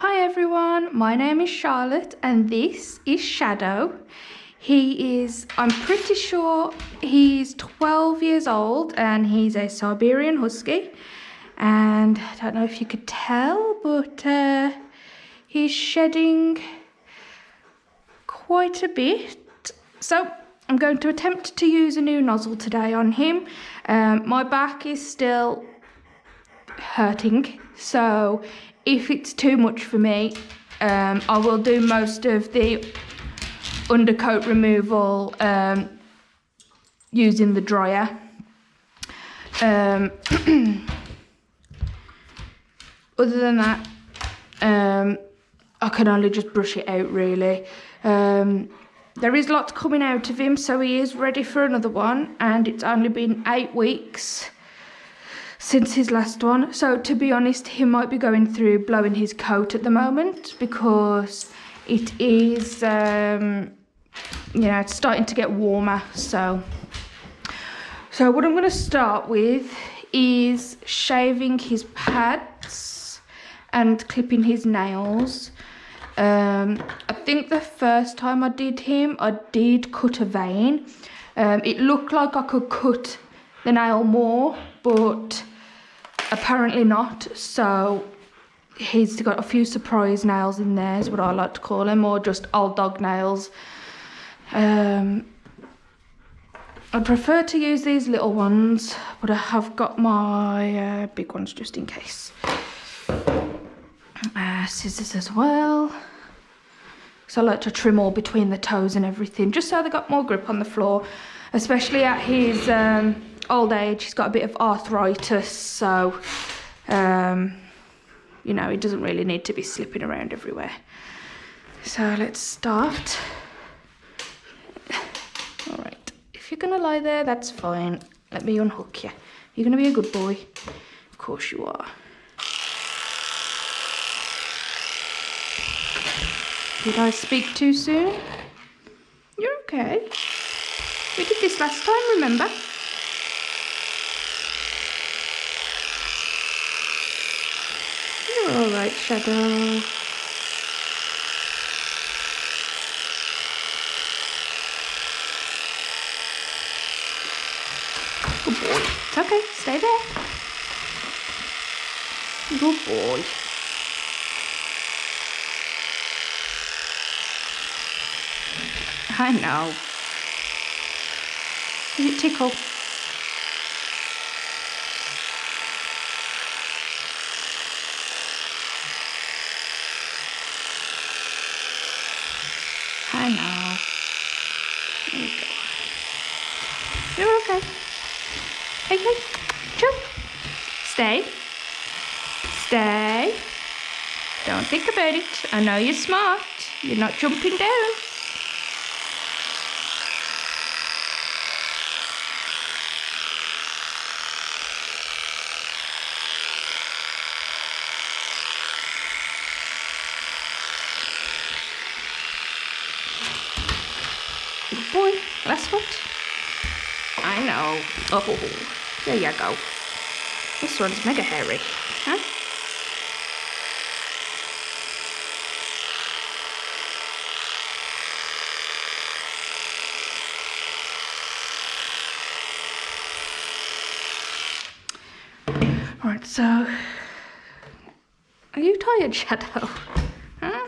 Hi everyone, my name is Charlotte and this is Shadow. I'm pretty sure he's 12 years old and he's a Siberian Husky. And I don't know if you could tell, but he's shedding quite a bit. So I'm going to attempt to use a new nozzle today on him. My back is still hurting, so if it's too much for me, I will do most of the undercoat removal using the dryer. Other than that, I can only just brush it out really. There is lots coming out of him, so he is ready for another one, and it's only been 8 weeks since his last one. So to be honest, he might be going through blowing his coat at the moment because it is, it's starting to get warmer. So what I'm going to start with is shaving his pads and clipping his nails. I think the first time I did him, I did cut a vein. It looked like I could cut the nail more, but apparently not. So he's got a few surprise nails in there, is what I like to call them, or just old dog nails. I prefer to use these little ones, but I have got my big ones just in case. Scissors as well, so I like to trim all between the toes and everything, just so they got more grip on the floor, especially at his old age. He's got a bit of arthritis, so he doesn't really need to be slipping around everywhere. So let's start. All right, if you're gonna lie there, that's fine. Let me unhook you. You're gonna be a good boy. Of course you are. Did I speak too soon? You're okay. We did this last time, remember? You're all right, Shadow. Good boy. It's okay. Stay there. Good boy. I know. Does it tickle? I know. There you go. You're okay. Hey, chill. Stay. Stay. Don't think about it. I know you're smart. You're not jumping down. Good boy. Last foot. I know. Oh, there you go. This one's mega hairy, huh? Alright, so are you tired, Shadow? Huh?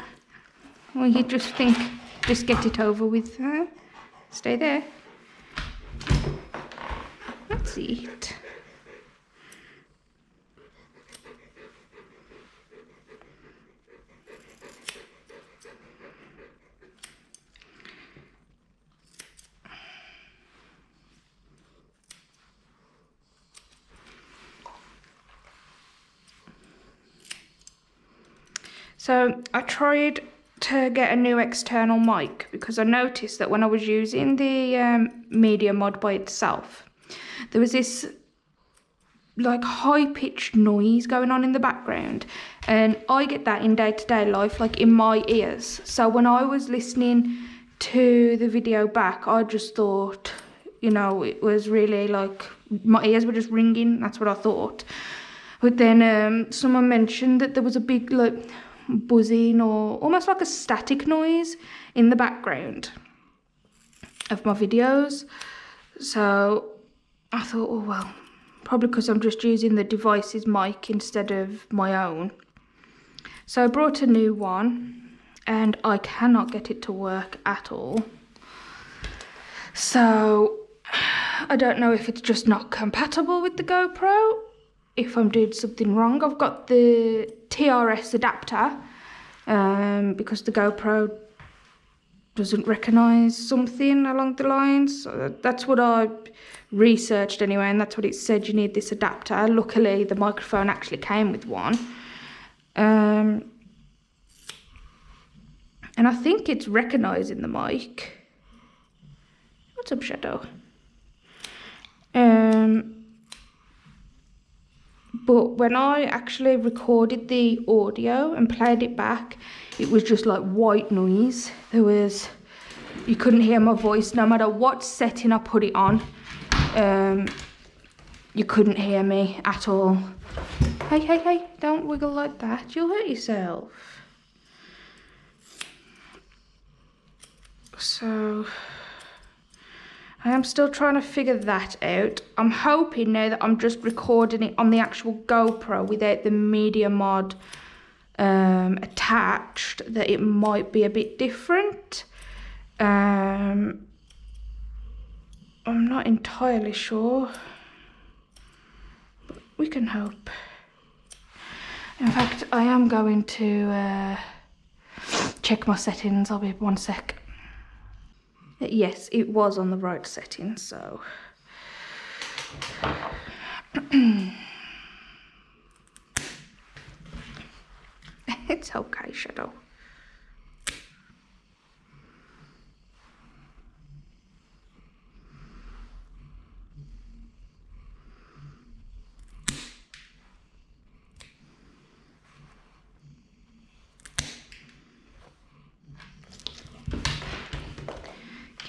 Or you just think, just get it over with, huh? Stay there. Let's eat. So I tried to get a new external mic because I noticed that when I was using the media mod by itself, there was this like high-pitched noise going on in the background, and I get that in day-to-day life, like in my ears. So when I was listening to the video back, I just thought, it was really like my ears were just ringing. That's what I thought. But then someone mentioned that there was a big, like, buzzing or almost like a static noise in the background of my videos. So I thought, oh well, probably because I'm just using the device's mic instead of my own. So I brought a new one and I cannot get it to work at all. So I don't know if it's just not compatible with the GoPro, if I'm doing something wrong. I've got the TRS adapter because the GoPro doesn't recognise something along the lines. So that's what I researched anyway, and that's what it said, you need this adapter. Luckily the microphone actually came with one. And I think it's recognising the mic. What's up, Shadow? But when I actually recorded the audio and played it back, it was just like white noise. You couldn't hear my voice no matter what setting I put it on. You couldn't hear me at all. Hey, don't wiggle like that, you'll hurt yourself. So I am still trying to figure that out. I'm hoping now that I'm just recording it on the actual GoPro without the media mod attached, that it might be a bit different. I'm not entirely sure, but we can hope. In fact, I am going to check my settings. I'll be 1 sec. Yes, it was on the right setting, so. It's okay, Shadow.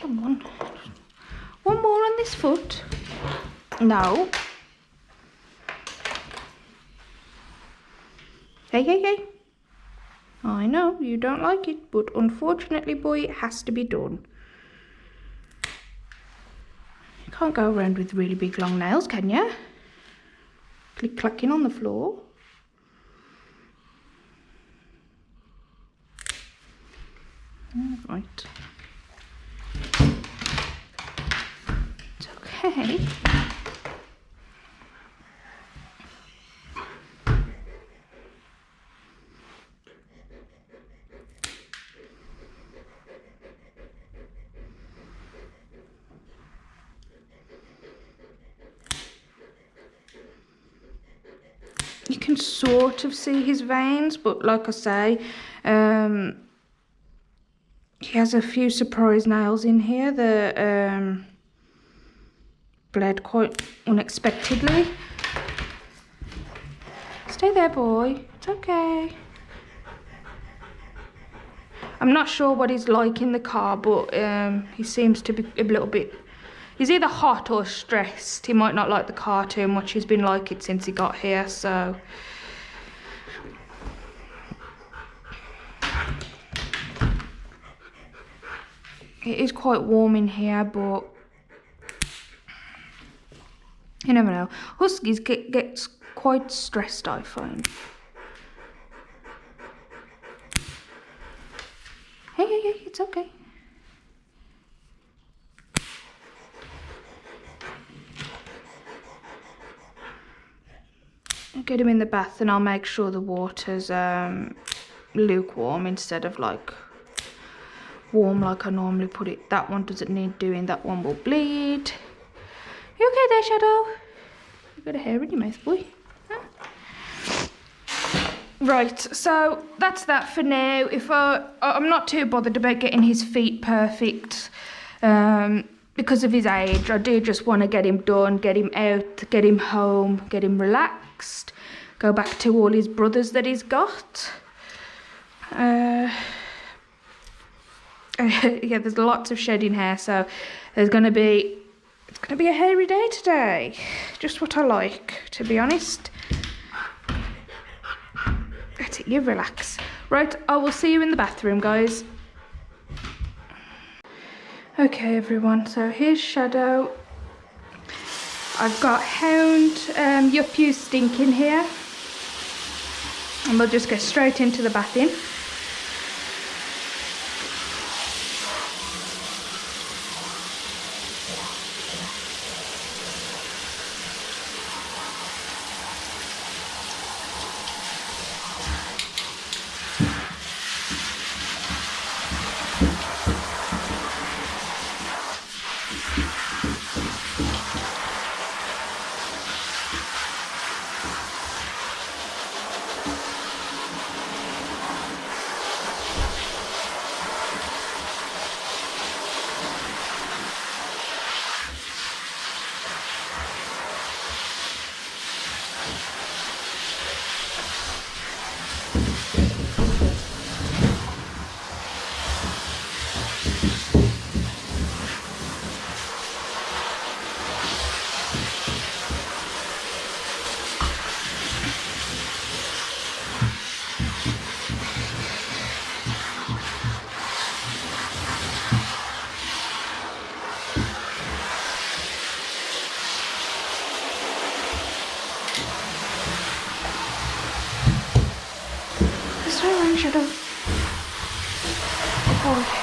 Come on. One more on this foot. No. Hey. I know you don't like it, but unfortunately, boy, it has to be done. You can't go around with really big long nails, can you? Click-clacking on the floor. Right. It's okay. You can sort of see his veins, but like I say, he has a few surprise nails in here that bled quite unexpectedly. Stay there, boy. It's okay. I'm not sure what he's like in the car, but he seems to be a little bit... He's either hot or stressed. He might not like the car too much. He's been like it since he got here, so... It is quite warm in here, but... You never know. Huskies gets quite stressed, I find. Hey, it's okay. I'll get him in the bath and I'll make sure the water's lukewarm instead of like warm like I normally put it. That one doesn't need doing, that one will bleed. You okay there, Shadow? You got a hair in your mouth, boy. Huh? Right, so that's that for now. I'm not too bothered about getting his feet perfect because of his age. I do just want to get him done, get him out, get him home, get him relaxed, go back to all his brothers that he's got. Yeah, there's lots of shedding hair, so it's gonna be a hairy day today. Just what I like, to be honest. That's it, you relax. Right, I will see you in the bathroom, guys. Okay, everyone, so here's Shadow. I've got Hound, Yuppie Stink in here. And we'll just get straight into the bathing. Shadow. Oh.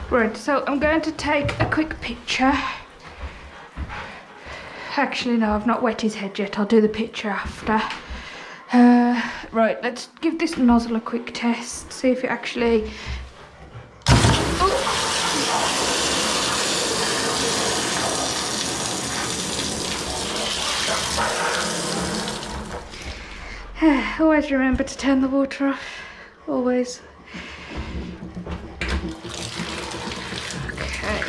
Right, so I'm going to take a quick picture. Actually, no, I've not wet his head yet. I'll do the picture after. Right, let's give this nozzle a quick test. See if it actually... Always remember to turn the water off. Always. Okay.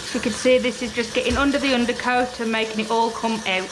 As you can see, this is just getting under the undercoat and making it all come out.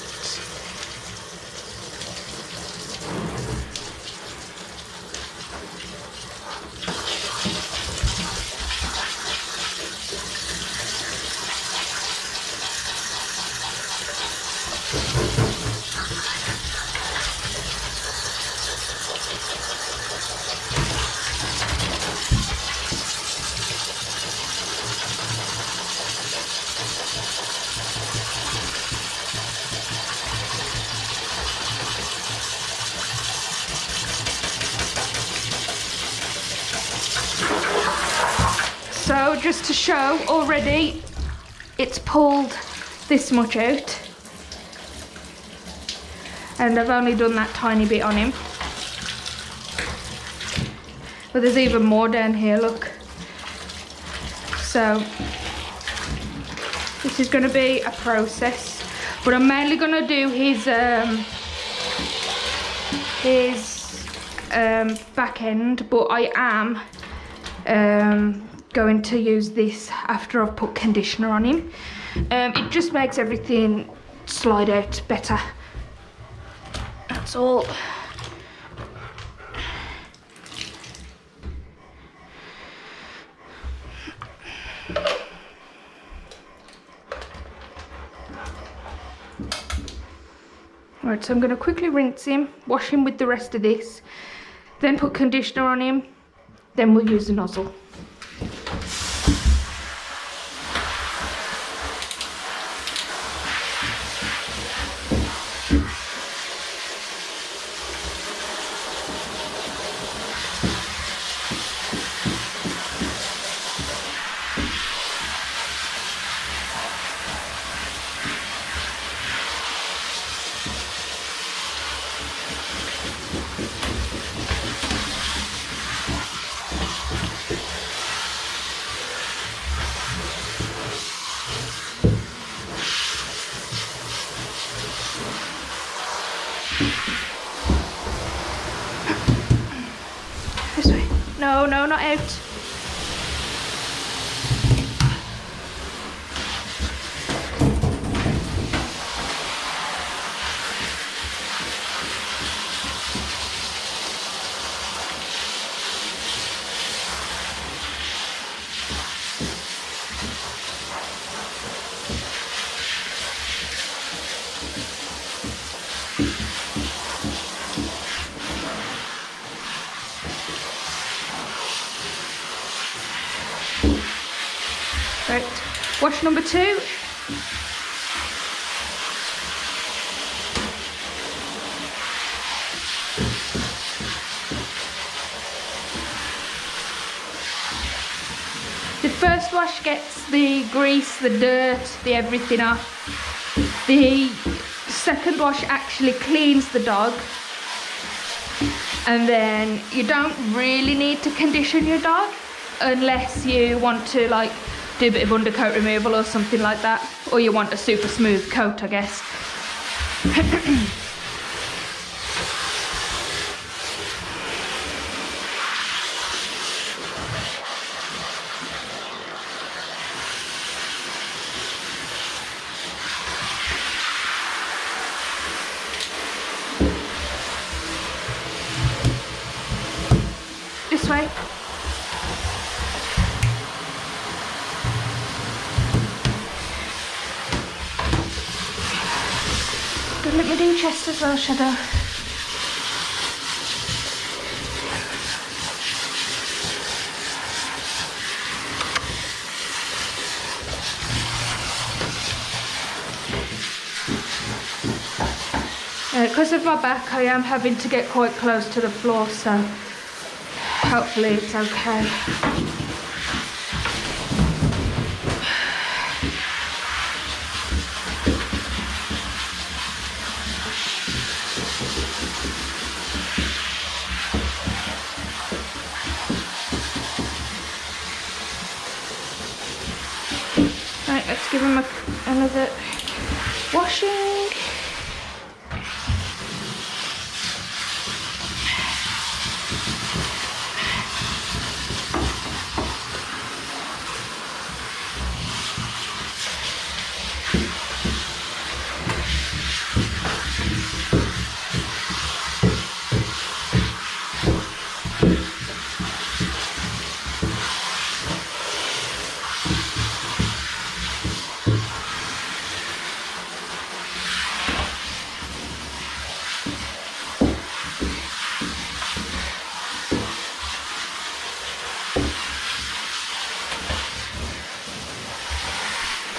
So just to show, already it's pulled this much out, and I've only done that tiny bit on him, but there's even more down here, look. So this is going to be a process, but I'm mainly going to do his back end, but I am going to use this after I've put conditioner on him. It just makes everything slide out better. That's all. Right, so I'm going to quickly rinse him, wash him with the rest of this, then put conditioner on him, then we'll use the nozzle. This way. No, no, not out. Right, wash number 2. The first wash gets the grease, the dirt, the everything off. The second wash actually cleans the dog. And then you don't really need to condition your dog unless you want to like do a bit of undercoat removal or something like that, or you want a super smooth coat, I guess. This way. Don't let me do chest as well, Shadow. Because of my back, I am having to get quite close to the floor, so hopefully it's okay. Right, let's give him another washing.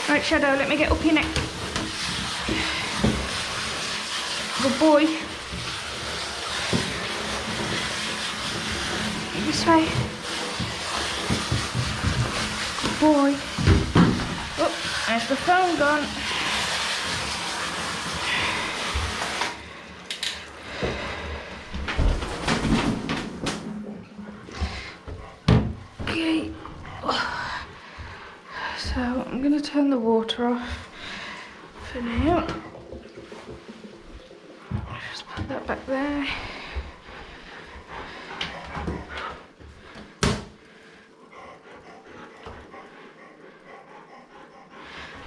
Right, Shadow, let me get up your neck. Good boy. This way. Good boy. Oh, there's the phone gone. Okay. So I'm going to turn the water off for now. Just put that back there.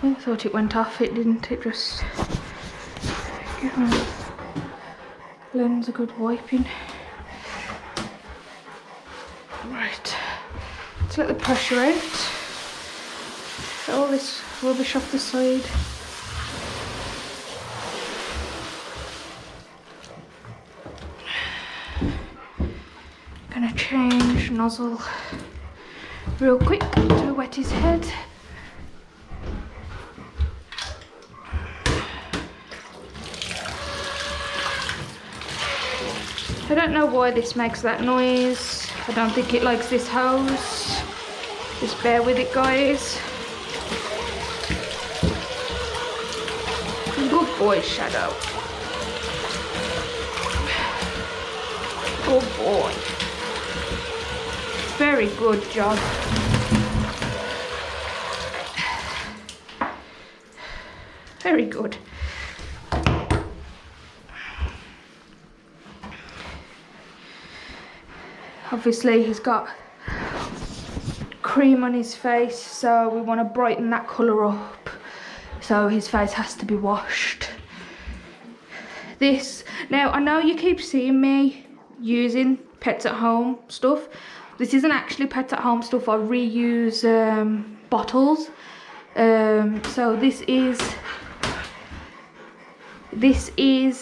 Oh, I thought it went off, it didn't, it just give my lens a good wiping. Right, let's let the pressure out. Get all this rubbish off the side. Gonna change nozzle real quick to wet his head. I don't know why this makes that noise. I don't think it likes this hose. Just bear with it, guys. Good boy, Shadow. Good boy. Very good job. Very good. Obviously he's got cream on his face, so we want to brighten that colour up, so his face has to be washed. This, now I know you keep seeing me using Pets at Home stuff. This isn't actually Pets at Home stuff. I reuse bottles. So this is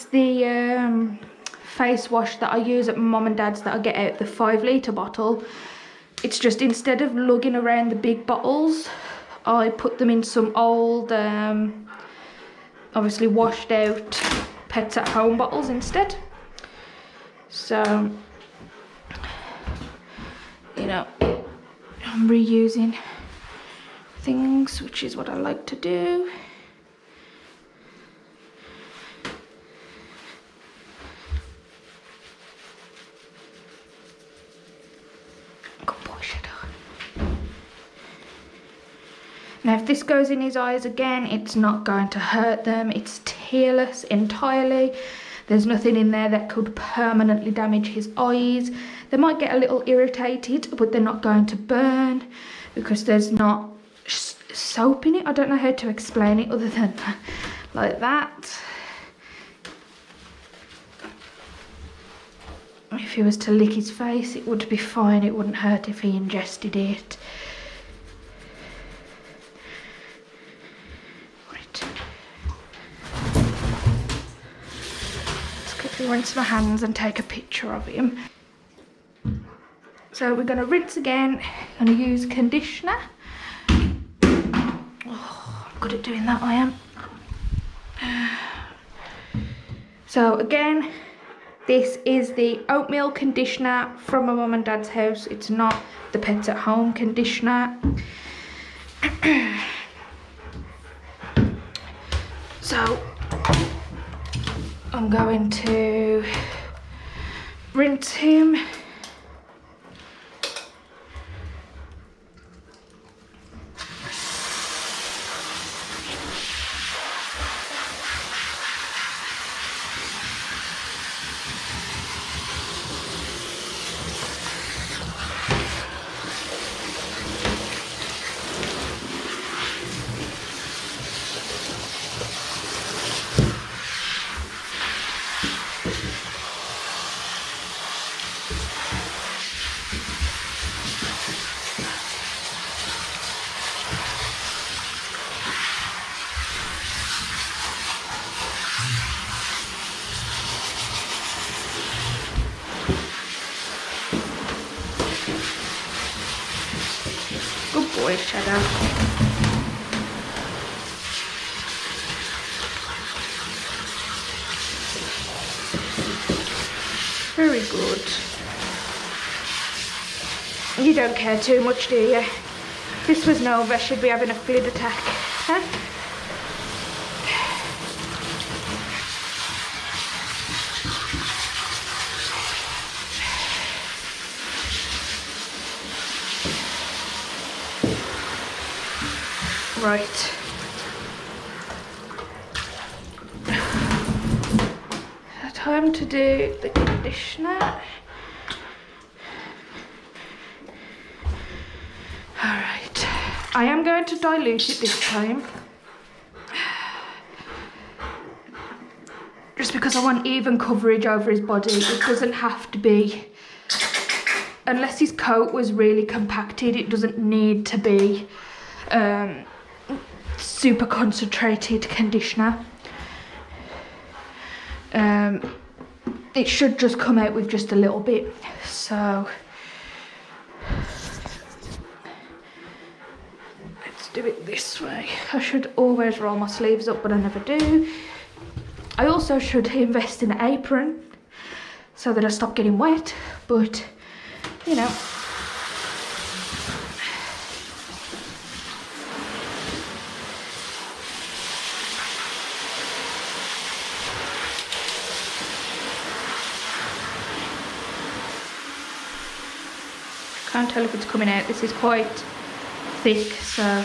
the face wash that I use at Mum and Dad's, that I get out the 5 litre bottle. It's just, instead of lugging around the big bottles, I put them in some old, obviously washed out Pets at Home bottles instead. So, you know, I'm reusing things, which is what I like to do. Now if this goes in his eyes again, it's not going to hurt them. It's tearless entirely. There's nothing in there that could permanently damage his eyes. They might get a little irritated, but they're not going to burn because there's not soap in it. I don't know how to explain it other than like that. If he was to lick his face, it would be fine. It wouldn't hurt if he ingested it. Rinse my hands and take a picture of him. So we're going to rinse again. I'm going to use conditioner. Oh, I'm good at doing that, I am. So again, this is the oatmeal conditioner from my mum and dad's house. It's not the Pets at Home conditioner. So I'm going to rinse him. Good boy, Shadow. Very good. You don't care too much, do you? If this was Nova, she'd be having a flood attack, huh? Right. Time to do the conditioner. Alright. I am going to dilute it this time. Just because I want even coverage over his body. It doesn't have to be, unless his coat was really compacted, it doesn't need to be super concentrated conditioner. It should just come out with just a little bit, so let's do it this way. I should always roll my sleeves up, but I never do. I also should invest in an apron so that I stop getting wet, but you know. Can't tell if it's coming out. This is quite thick, so.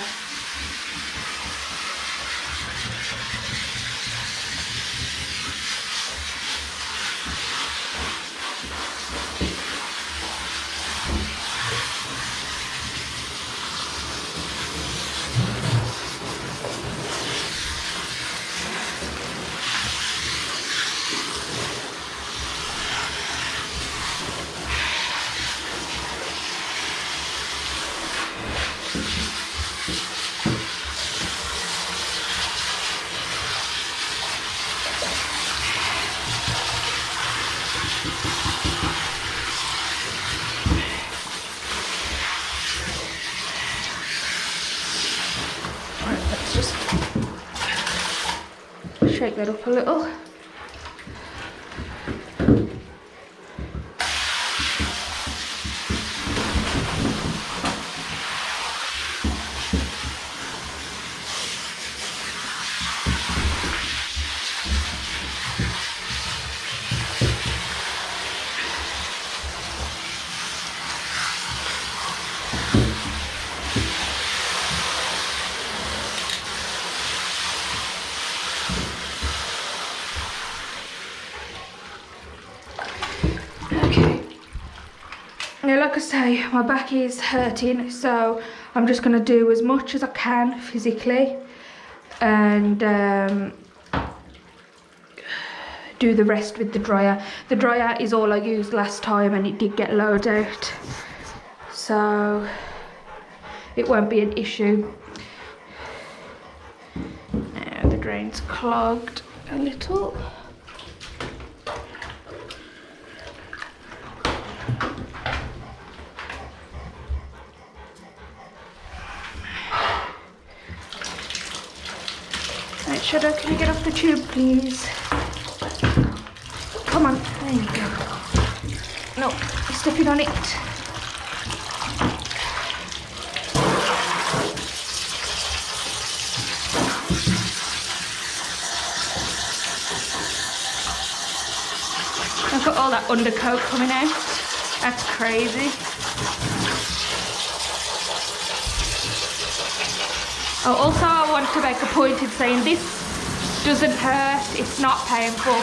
Let's just shake that up a little. Okay. Now, like I say, my back is hurting, so I'm just going to do as much as I can physically and do the rest with the dryer. The dryer is all I used last time and it did get loads out, so it won't be an issue. Now the drain's clogged a little. Right, Shadow, can you get off the tube, please? Come on, there you go. No, you're stepping on it. I've got all that undercoat coming out. That's crazy. Oh, also I want to make a point in saying this doesn't hurt, it's not painful.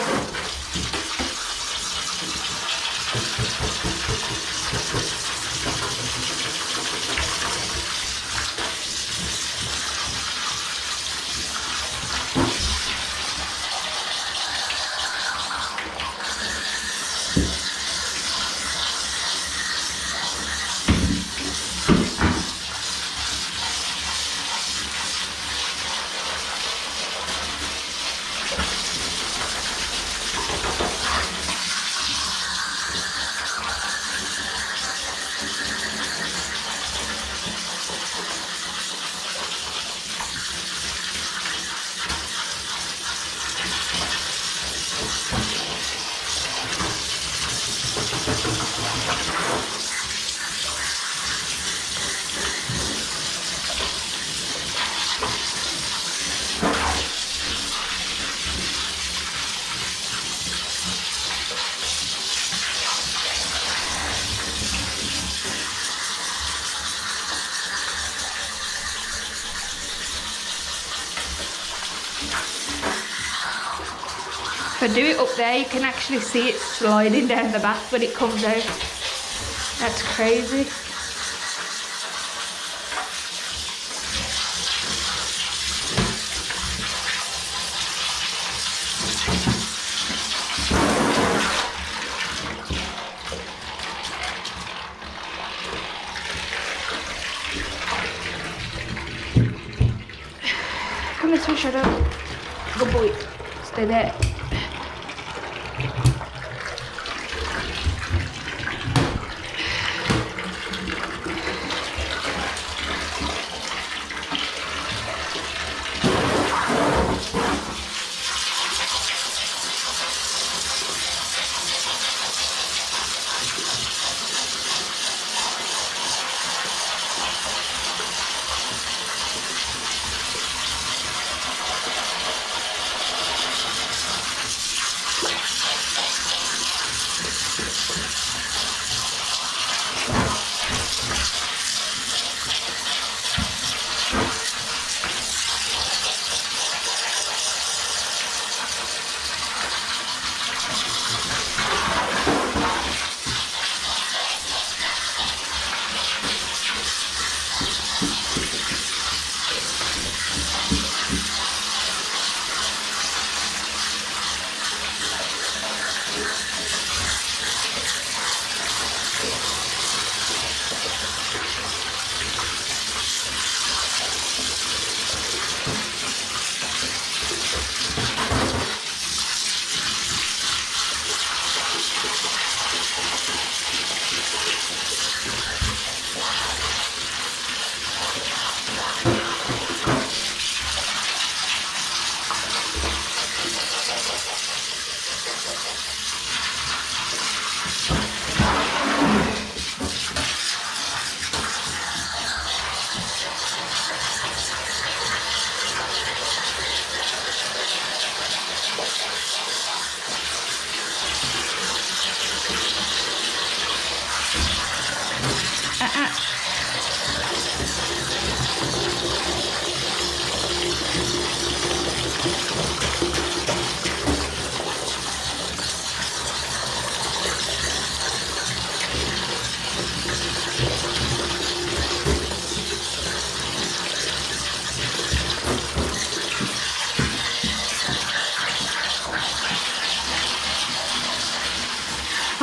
If I do it up there, you can actually see it sliding down the back when it comes out. That's crazy. Come this way, Shadow. Good boy. Stay there.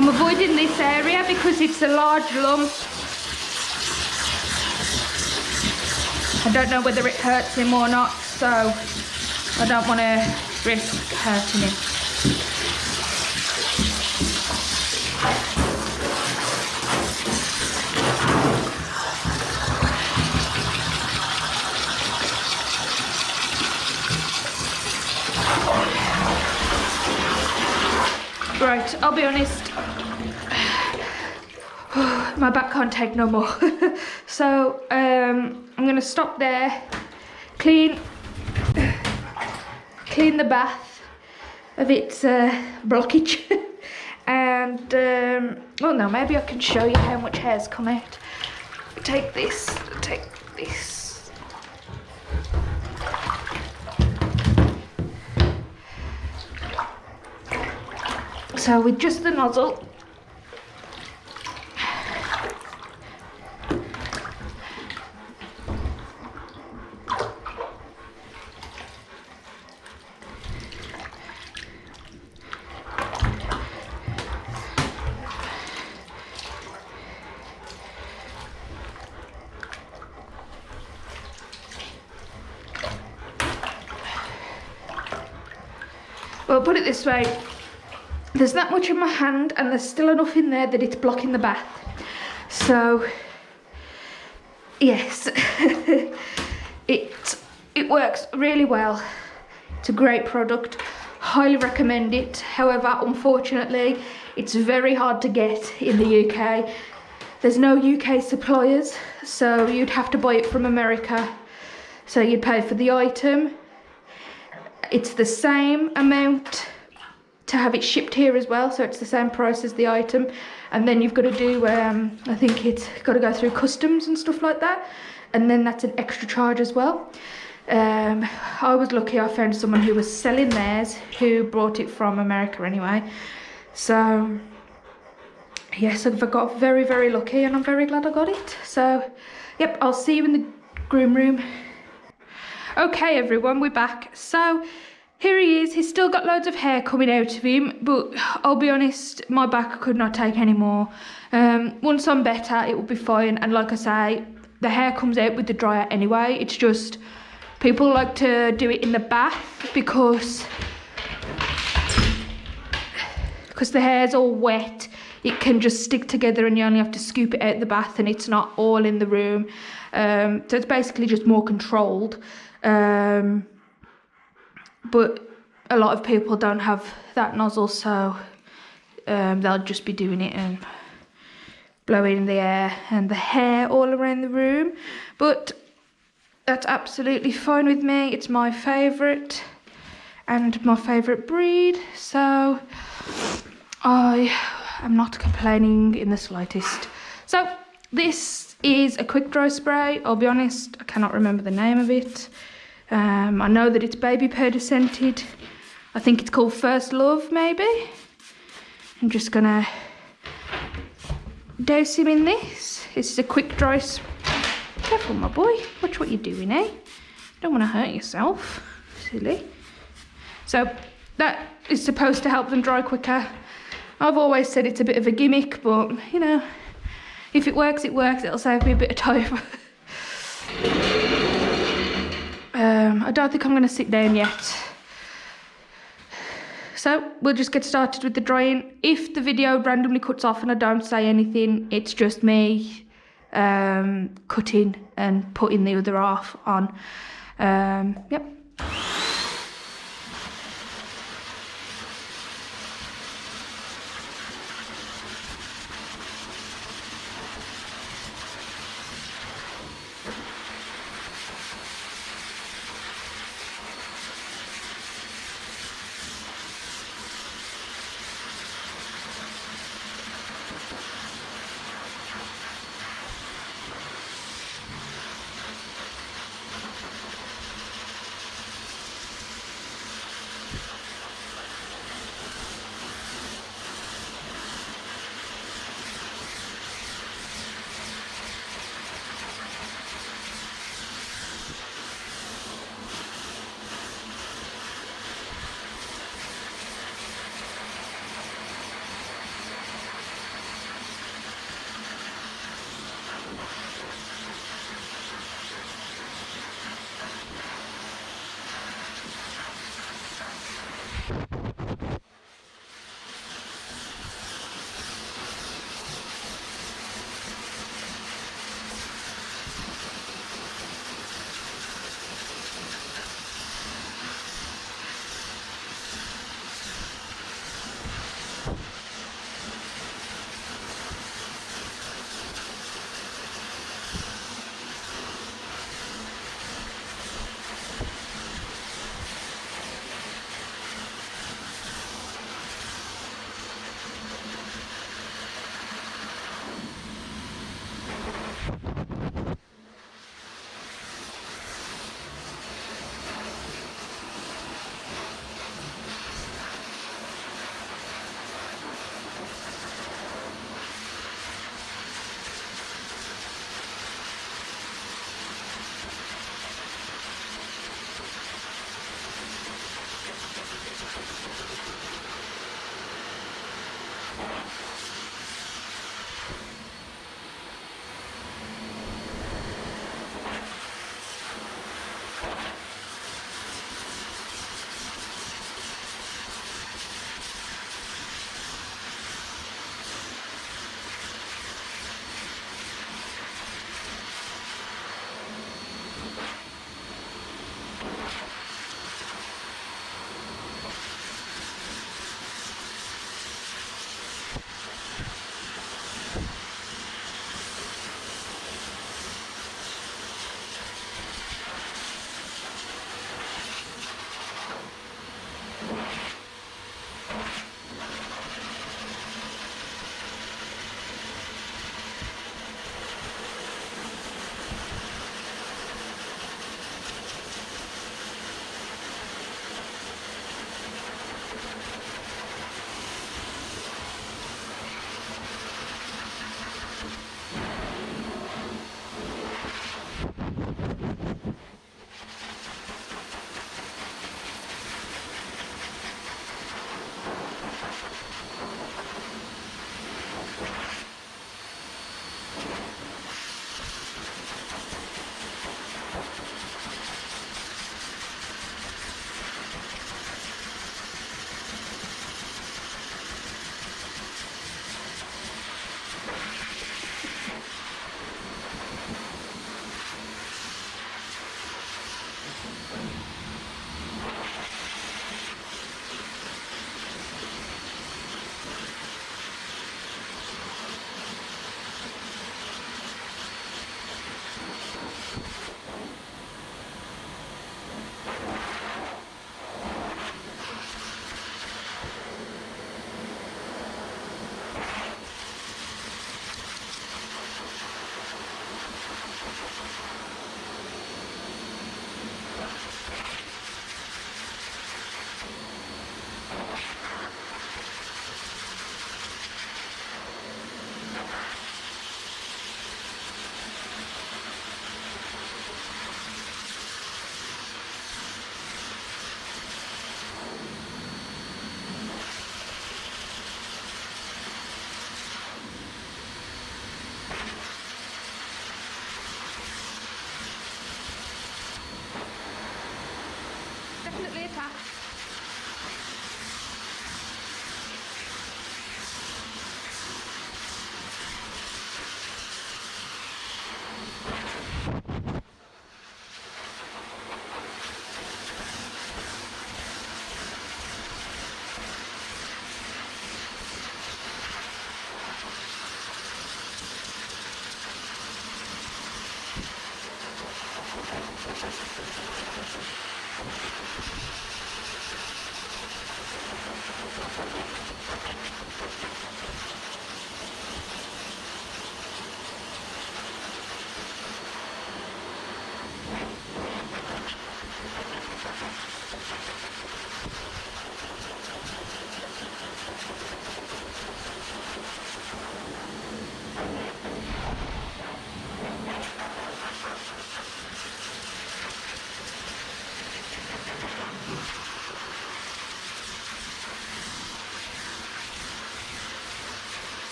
I'm avoiding this area because it's a large lump. I don't know whether it hurts him or not, so I don't want to risk hurting him. Right, I'll be honest, my back can't take no more. So I'm gonna stop there, clean the bath of its blockage, and well, no, maybe I can show you how much hair's come out. Take this. So with just the nozzle, well, put it this way. There's that much in my hand and there's still enough in there that it's blocking the bath. So, yes, it works really well. It's a great product, highly recommend it. However, unfortunately, it's very hard to get in the UK. There's no UK suppliers, so you'd have to buy it from America. So you'd pay for the item. It's the same amount to have it shipped here as well, so it's the same price as the item, and then you've got to do I think it's got to go through customs and stuff like that, and then that's an extra charge as well. I was lucky, I found someone who was selling theirs who brought it from America anyway, so yes, I got very, very lucky and I'm very glad I got it. So yep, I'll see you in the groom room. Okay everyone, we're back. So here he is. He's still got loads of hair coming out of him, but I'll be honest, my back could not take any more. Once I'm better, it will be fine. And like I say, the hair comes out with the dryer anyway. It's just people like to do it in the bath because the hair's all wet. It can just stick together and you only have to scoop it out the bath and it's not all in the room. So it's basically just more controlled. But a lot of people don't have that nozzle, so they'll just be doing it and blowing the air and the hair all around the room. But that's absolutely fine with me. It's my favourite and my favourite breed, so I am not complaining in the slightest. So this is a quick dry spray. I'll be honest, I cannot remember the name of it. I know that it's baby powder scented. I think it's called First Love, maybe. I'm just gonna douse him in this. This is a quick dry spray. Careful, my boy. Watch what you're doing, eh? Don't want to hurt yourself. Silly. So that is supposed to help them dry quicker. I've always said it's a bit of a gimmick, but you know, if it works, it works. It'll save me a bit of time. I don't think I'm going to sit down yet. So we'll just get started with the drying. If the video randomly cuts off and I don't say anything, it's just me cutting and putting the other half on. Yep.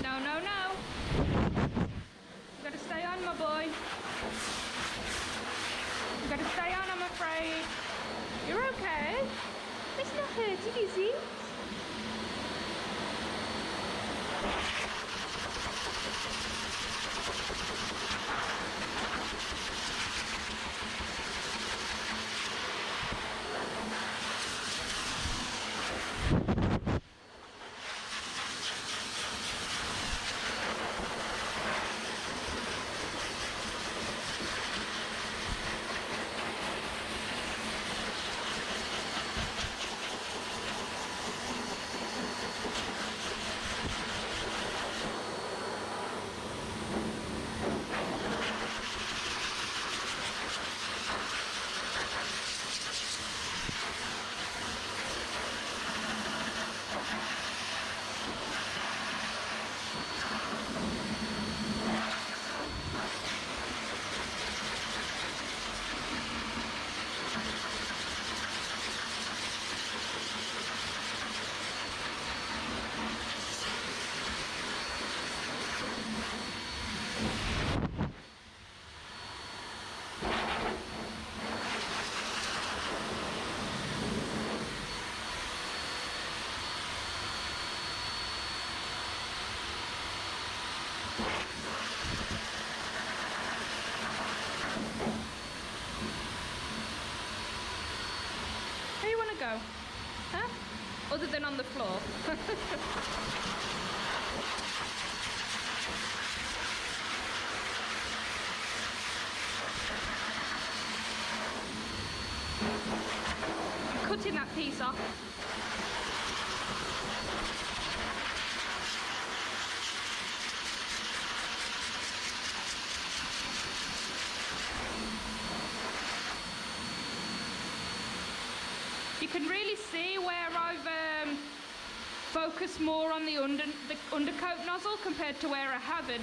No, no, no. You gotta stay on, my boy. You gotta stay on, I'm afraid. You're okay. It's not hurting, is it? Where you want to go? Huh? Other than on the floor. I'm cutting that piece off. You can really see where I've focused more on the undercoat nozzle compared to where I haven't.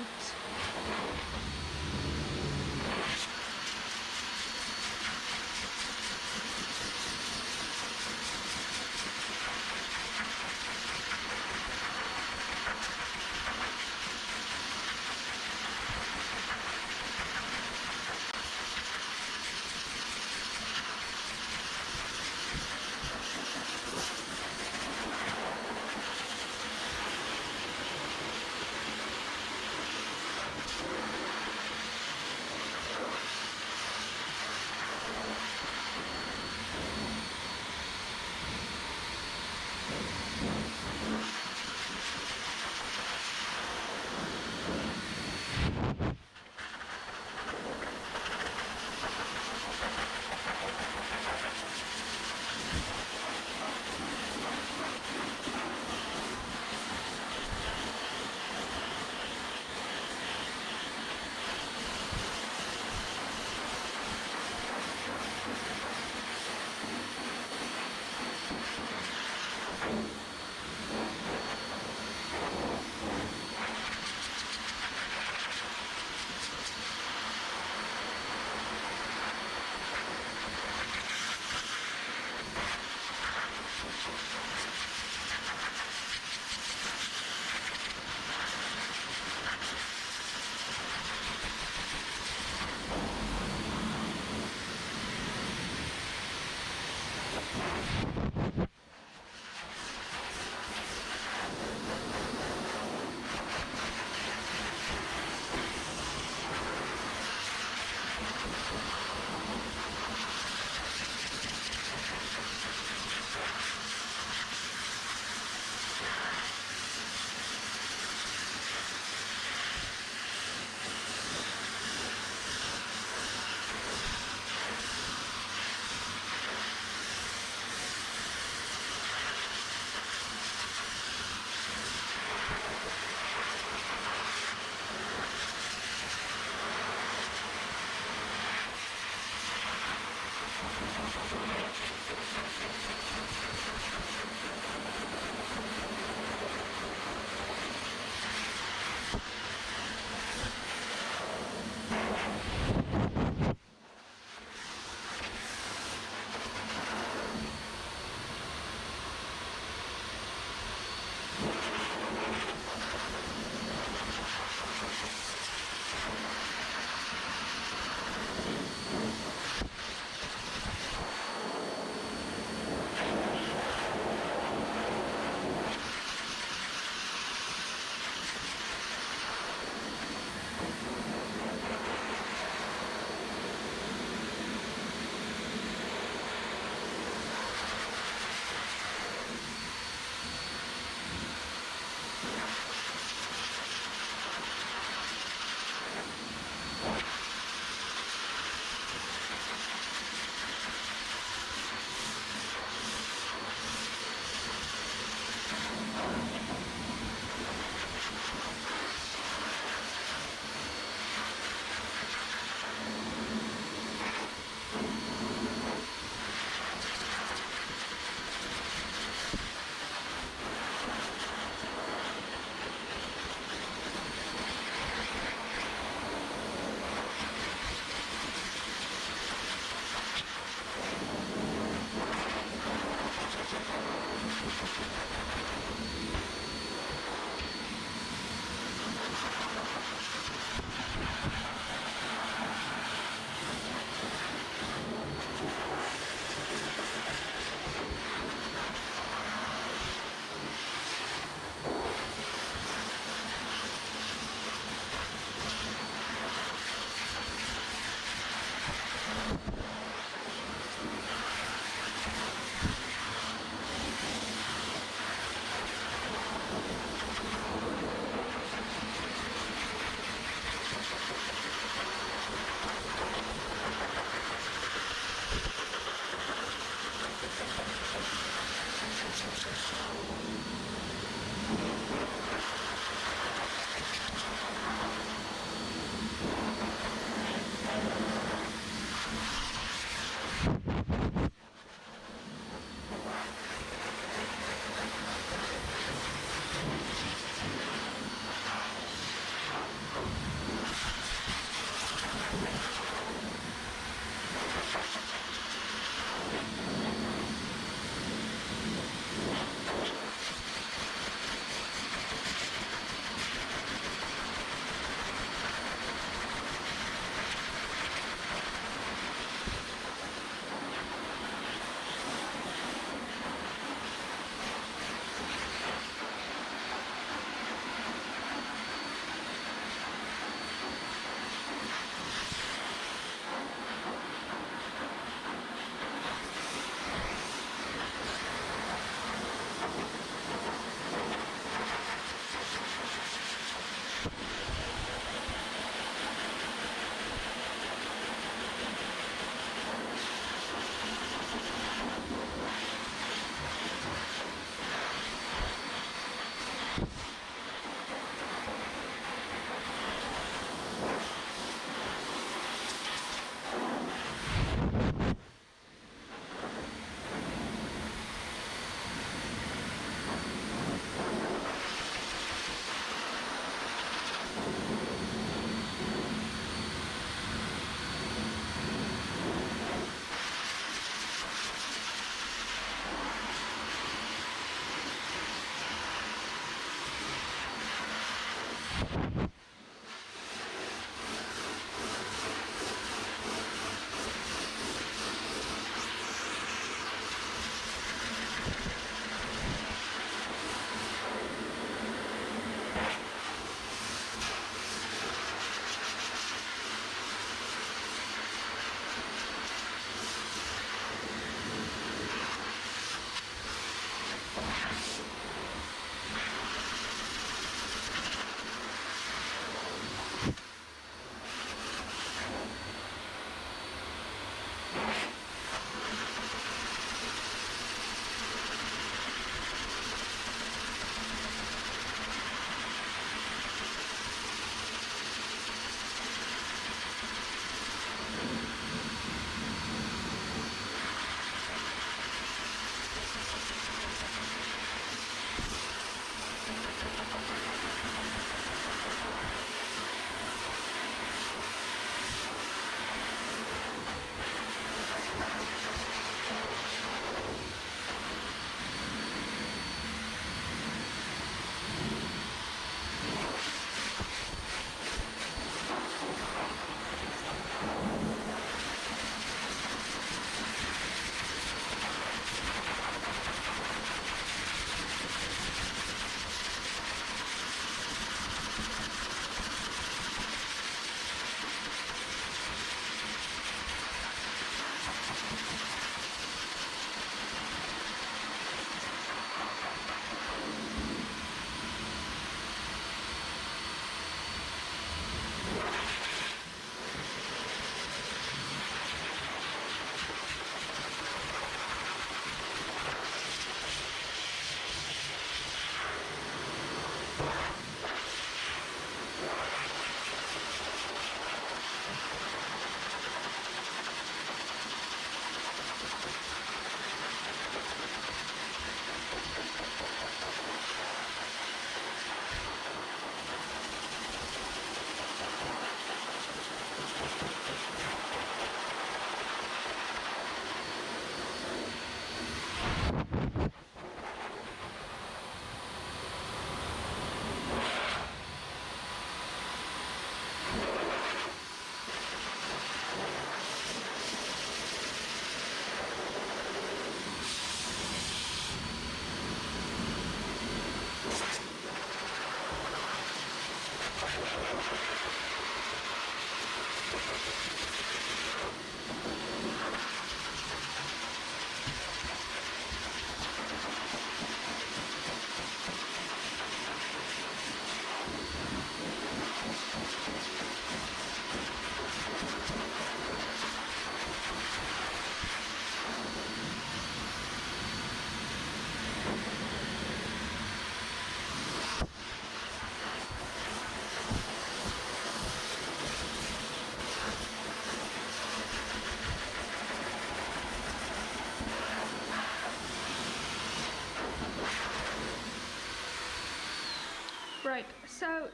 Right, so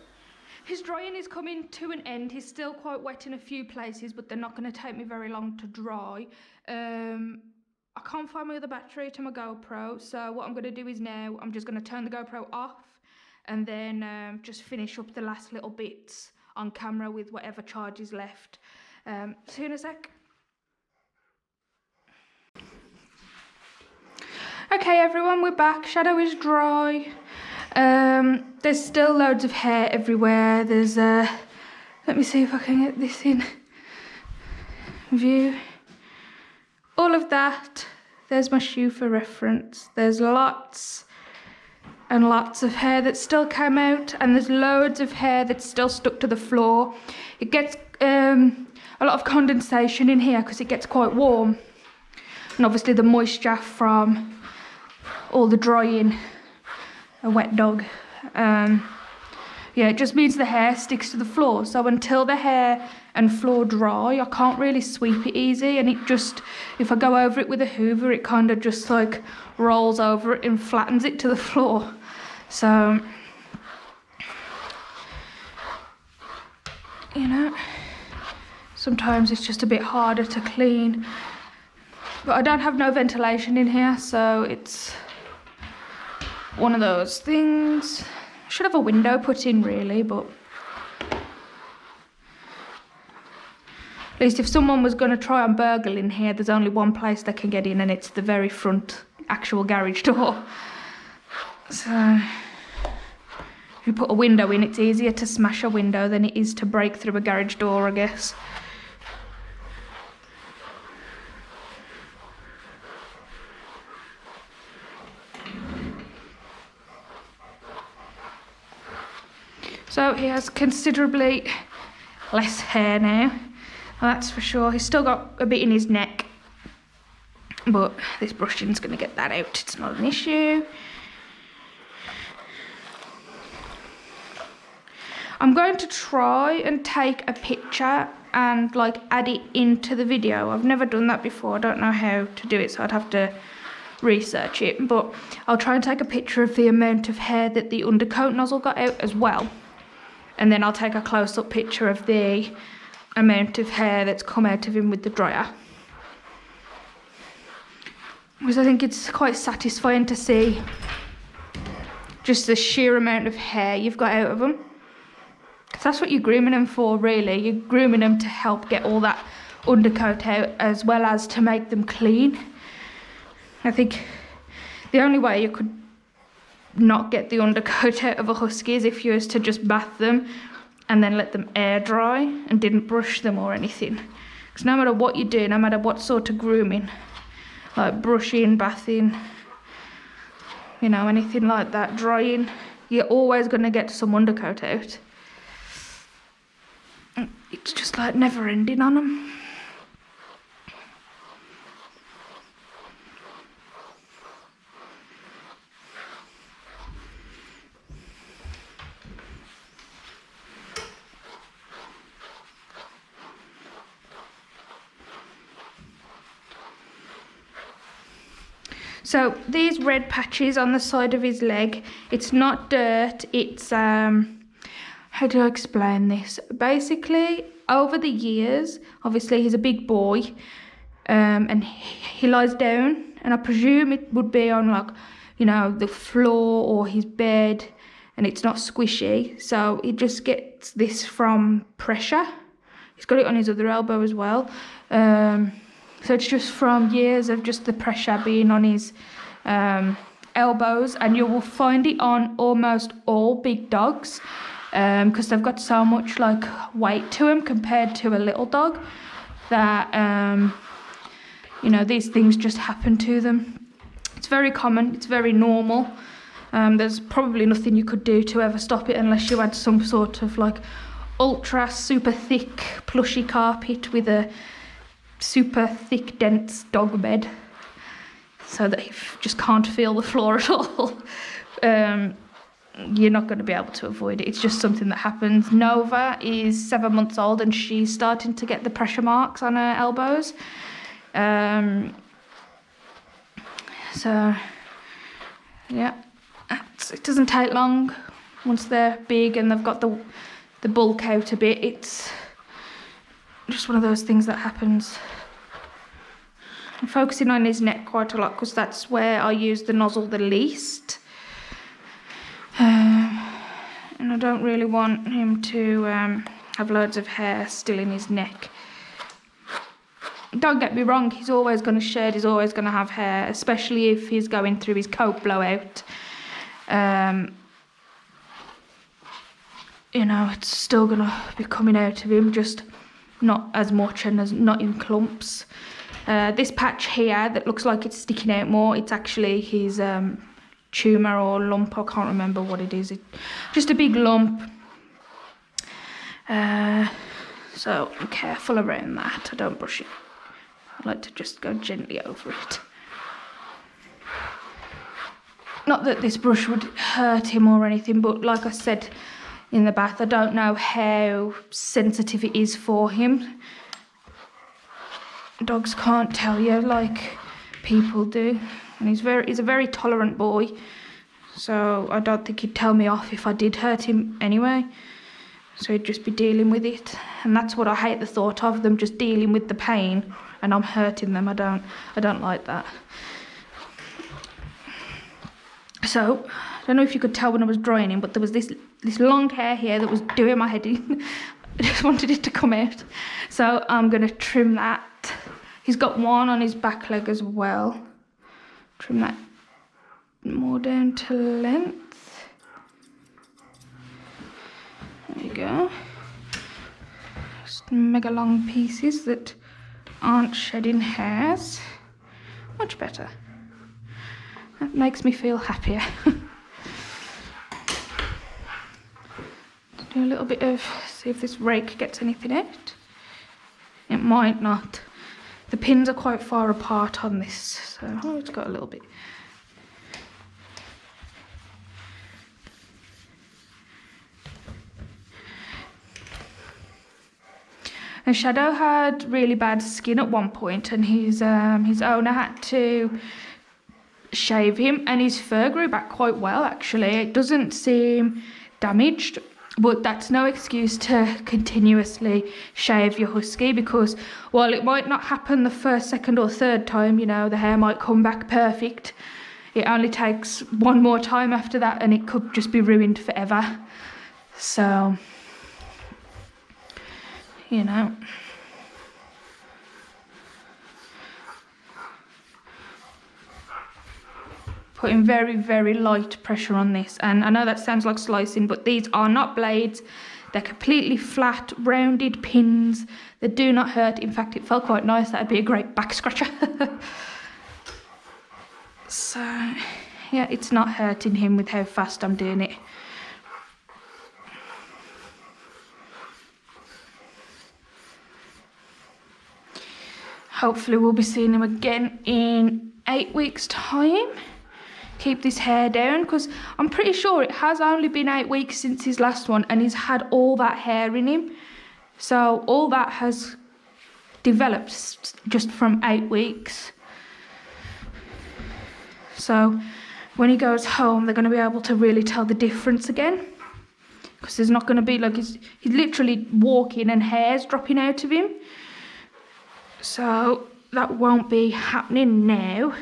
his drying is coming to an end. He's still quite wet in a few places, but they're not going to take me very long to dry. I can't find my other battery to my GoPro, so what I'm going to do is now I'm just going to turn the GoPro off and then just finish up the last little bits on camera with whatever charge is left. See you in a sec. Okay everyone, we're back. Shadow is dry. There's still loads of hair everywhere. There's let me see if I can get this in view. All of that. There's my shoe for reference. There's lots and lots of hair that still came out, and there's loads of hair that's still stuck to the floor. It gets a lot of condensation in here because it gets quite warm, and obviously the moisture from all the drying. A wet dog. Yeah, it just means the hair sticks to the floor. So until the hair and floor dry, I can't really sweep it easy, and it just, if I go over it with a hoover, it kind of just like rolls over it and flattens it to the floor. So, you know, sometimes it's just a bit harder to clean. But I don't have no ventilation in here, so it's one of those things. I should have a window put in really, but at least if someone was going to try and burgle in here, there's only one place they can get in, and it's the very front actual garage door. So if you put a window in, it's easier to smash a window than it is to break through a garage door, I guess. So he has considerably less hair now, well, that's for sure. He's still got a bit in his neck, but this brushing's going to get that out. It's not an issue. I'm going to try and take a picture and like add it into the video. I've never done that before. I don't know how to do it, so I'd have to research it. But I'll try and take a picture of the amount of hair that the undercoat nozzle got out as well. And then I'll take a close-up picture of the amount of hair that's come out of him with the dryer. Because I think it's quite satisfying to see just the sheer amount of hair you've got out of them. Because that's what you're grooming them for, really. You're grooming them to help get all that undercoat out, as well as to make them clean. I think the only way you could not get the undercoat out of a husky is if you was to just bath them and then let them air dry and didn't brush them or anything. Because no matter what you do, no matter what sort of grooming, like brushing, bathing, you know, anything like that, drying, you're always going to get some undercoat out. It's just like never ending on them. So these red patches on the side of his leg, it's not dirt, it's, how do I explain this? Basically, over the years, obviously he's a big boy, and he lies down, and I presume it would be on like, you know, the floor or his bed, and it's not squishy, so he just gets this from pressure. He's got it on his other elbow as well. So it's just from years of just the pressure being on his elbows, and you will find it on almost all big dogs. because they've got so much like weight to them compared to a little dog that you know, these things just happen to them. It's very common, it's very normal. There's probably nothing you could do to ever stop it unless you had some sort of like ultra super thick plushy carpet with a super thick dense dog bed, so that he just can't feel the floor at all. You're not going to be able to avoid it. It's just something that happens. Nova is 7 months old and she's starting to get the pressure marks on her elbows. So yeah, it doesn't take long once they're big and they've got the bulk out a bit. It's just one of those things that happens. I'm focusing on his neck quite a lot because that's where I use the nozzle the least. And I don't really want him to have loads of hair still in his neck. Don't get me wrong, he's always going to shed, he's always going to have hair, especially if he's going through his coat blowout. You know, it's still going to be coming out of him, just not as much and as not in clumps. This patch here that looks like it's sticking out more, it's actually his tumour or lump, I can't remember what it is. It's just a big lump. So I'm careful around that, I don't brush it. I like to just go gently over it. Not that this brush would hurt him or anything, but like I said in the bath, I don't know how sensitive it is for him. Dogs can't tell you like people do, and he's a very tolerant boy, so I don't think he'd tell me off if I did hurt him anyway. So he'd just be dealing with it, and that's what I hate the thought of, them just dealing with the pain and I'm hurting them. I don't like that. So I don't know if you could tell when I was drying him, but there was this long hair here that was doing my head in. I just wanted it to come out, so I'm gonna trim that. He's got one on his back leg as well. Trim that more down to length. There you go. Just mega long pieces that aren't shedding hairs. Much better. That makes me feel happier. Do a little bit of, see if this rake gets anything out. It might not. The pins are quite far apart on this, so it's got a little bit. And Shadow had really bad skin at one point, and his owner had to shave him, and his fur grew back quite well actually. It doesn't seem damaged, but that's no excuse to continuously shave your husky, because while it might not happen the first, second or third time, you know, the hair might come back perfect, it only takes one more time after that and it could just be ruined forever. So, you know. Putting very, very light pressure on this, and I know that sounds like slicing, but these are not blades. They're completely flat, rounded pins. They do not hurt. In fact, it felt quite nice. That'd be a great back scratcher. So, yeah, it's not hurting him with how fast I'm doing it. Hopefully we'll be seeing him again in 8 weeks' time. Keep this hair down, because I'm pretty sure it has only been 8 weeks since his last one, and he's had all that hair in him. So all that has developed just from 8 weeks. So when he goes home, they're going to be able to really tell the difference again, because there's not going to be like he's literally walking and hair's dropping out of him. So that won't be happening now.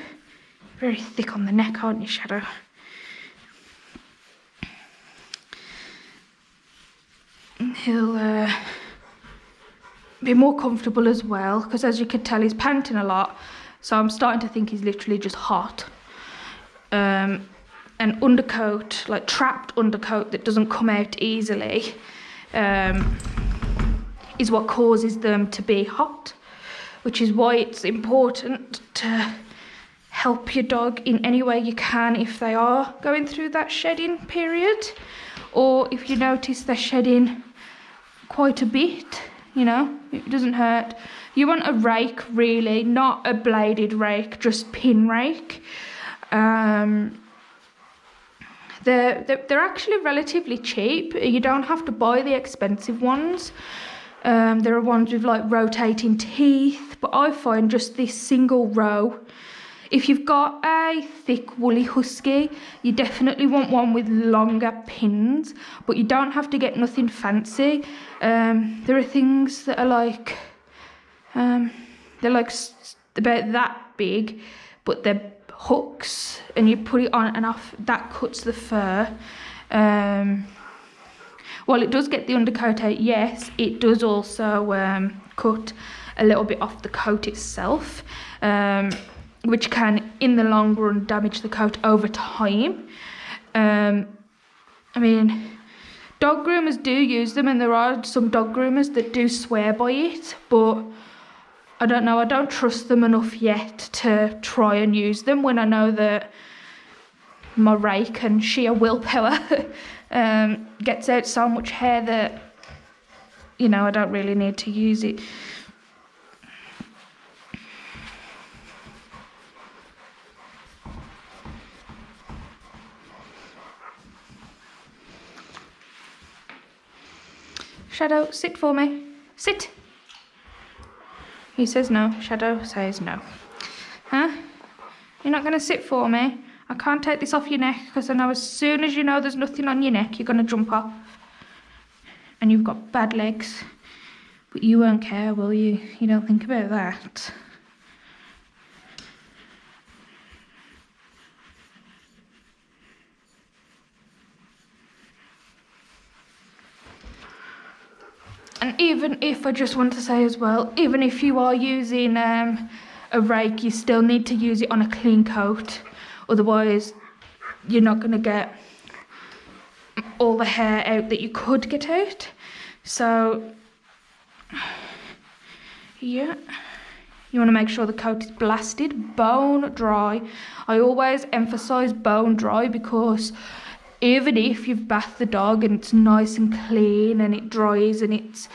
Very thick on the neck, aren't you, Shadow? He'll be more comfortable as well, because as you can tell, he's panting a lot. So I'm starting to think he's literally just hot. an undercoat, like trapped undercoat that doesn't come out easily, is what causes them to be hot, which is why it's important to help your dog in any way you can if they are going through that shedding period, or if you notice they're shedding quite a bit, you know, it doesn't hurt. You want a rake, really, not a bladed rake, just pin rake. They're actually relatively cheap. You don't have to buy the expensive ones. There are ones with like rotating teeth, but I find just this single row. If you've got a thick woolly husky, you definitely want one with longer pins, but you don't have to get nothing fancy. There are things that are like, they're like about that big, but they're hooks, and you put it on and off. That cuts the fur. While it does get the undercoat out, yes, it does also cut a little bit off the coat itself, which can, in the long run, damage the coat over time. I mean, dog groomers do use them, and there are some dog groomers that do swear by it, but I don't know, I don't trust them enough yet to try and use them when I know that my rake and sheer willpower gets out so much hair that, you know, I don't really need to use it. Shadow, sit for me. Sit. He says no. Shadow says no. Huh? You're not going to sit for me? I can't take this off your neck, because I know as soon as you know there's nothing on your neck, you're going to jump off. And you've got bad legs. But you won't care, will you? You don't think about that. And even if, I just want to say as well, even if you are using a rake, you still need to use it on a clean coat. Otherwise, you're not going to get all the hair out that you could get out. So, yeah. You want to make sure the coat is blasted, bone dry. I always emphasise bone dry, because even if you've bathed the dog and it's nice and clean and it dries and it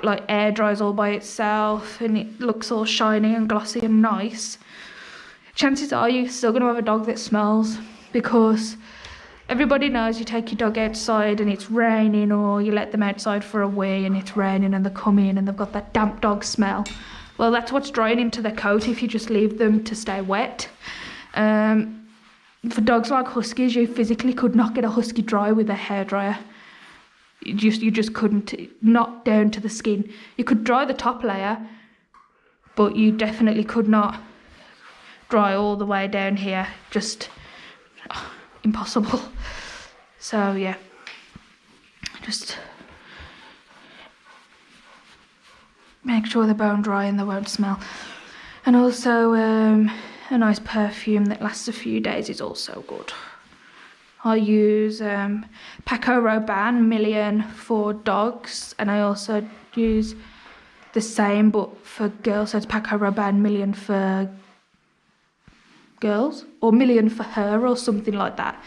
like air dries all by itself and it looks all shiny and glossy and nice, chances are you're still going to have a dog that smells, because everybody knows you take your dog outside and it's raining, or you let them outside for a wee and it's raining and they come in and they've got that damp dog smell. Well, that's what's drying into their coat if you just leave them to stay wet. For dogs like huskies, you physically could not get a husky dry with a hairdryer. You just couldn't, not down to the skin. You could dry the top layer, but you definitely could not dry all the way down here. Just impossible. So yeah, just make sure they're bone dry and they won't smell. And also a nice perfume that lasts a few days is also good. I use Paco Rabanne Million for dogs, and I also use the same but for girls. So it's Paco Rabanne Million for girls, or Million for her, or something like that.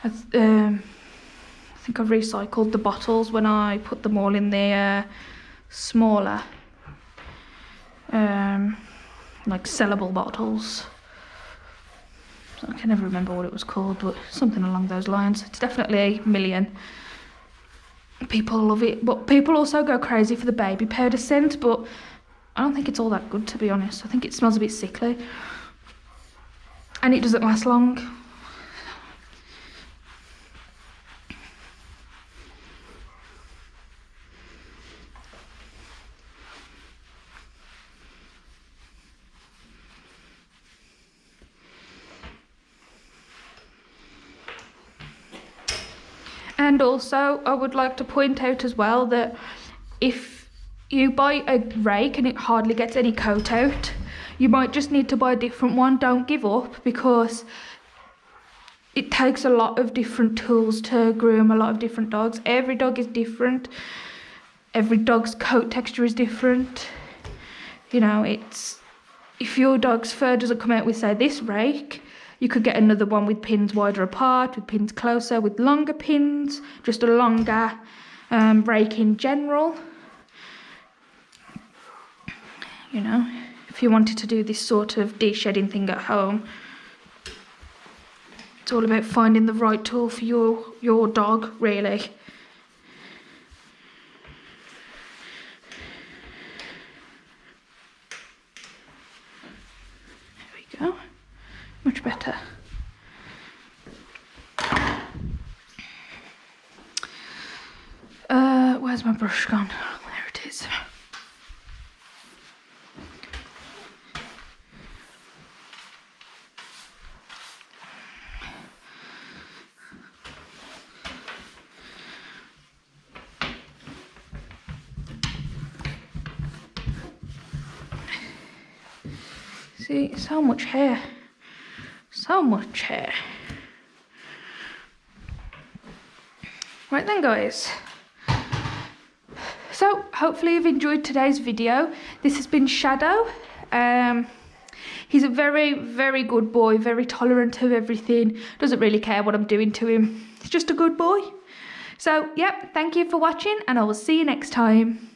I think I've recycled the bottles when I put them all in the smaller like sellable bottles. I can never remember what it was called, but something along those lines. It's definitely Million. People love it, but people also go crazy for the baby powder scent, but I don't think it's all that good, to be honest. I think it smells a bit sickly and it doesn't last long. And also, I would like to point out as well that if you buy a rake and it hardly gets any coat out, You might just need to buy a different one. Don't give up, because it takes a lot of different tools to groom a lot of different dogs. Every dog is different. Every dog's coat texture is different. You know, it's, if your dog's fur doesn't come out with, say, this rake, you could get another one with pins wider apart, with pins closer, with longer pins, just a longer rake in general. You know, if you wanted to do this sort of de-shedding thing at home, it's all about finding the right tool for your dog, really. There we go. Much better. Where's my brush gone? There it is. See, so much hair. So much hair. Right then, guys. So, hopefully you've enjoyed today's video. This has been Shadow. He's a very, very good boy, very tolerant of everything. Doesn't really care what I'm doing to him. He's just a good boy. So, yep, thank you for watching, and I will see you next time.